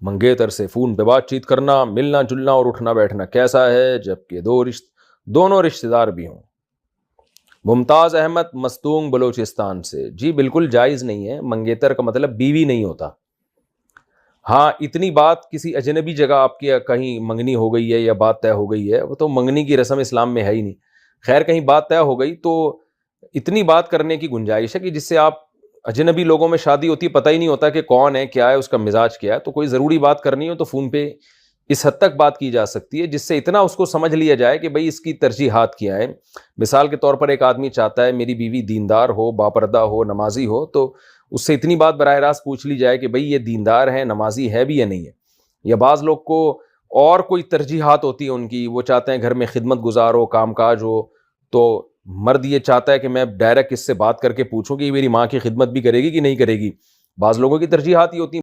मंगेतर से फ़ोन पे बातचीत करना, मिलना जुलना और उठना बैठना कैसा है, जबकि दोनों रिश्तेदार भी हों। मुमताज़ अहमद मस्तूंग बलूचिस्तान से, जी बिल्कुल जायज़ नहीं है, मंगेतर का मतलब बीवी नहीं होता। हाँ, इतनी बात किसी अजनबी जगह आपकी कहीं मंगनी हो गई है या बात तय हो गई है, वो तो मंगनी की रस्म इस्लाम में है ही नहीं। खैर कहीं बात तय हो गई तो इतनी बात करने की गुंजाइश है कि जिससे आप अजनबी लोगों में शादी होती है, पता ही नहीं होता कि कौन है, क्या है, उसका मिजाज क्या है। तो कोई ज़रूरी बात करनी हो तो फ़ोन पे इस हद तक बात की जा सकती है जिससे इतना उसको समझ लिया जाए कि भाई इसकी तरजीहात क्या है। मिसाल के तौर पर एक आदमी चाहता है मेरी बीवी दीनदार हो, बापर्दा हो, नमाजी हो, तो उससे इतनी बात बराह रास्त पूछ ली जाए कि भाई ये दीनदार है, नमाजी है भी या नहीं है। या बाज़ लोग को और कोई तरजीहात होती है उनकी, वो चाहते हैं घर में खिदमत गुजार हो, कामकाज हो, तो मर्द ये चाहता है कि मैं डायरेक्ट इससे बात करके पूछूं कि ये मेरी माँ की खिदमत भी करेगी कि नहीं करेगी। बाज़ लोगों की तरजीहात ये होती हैं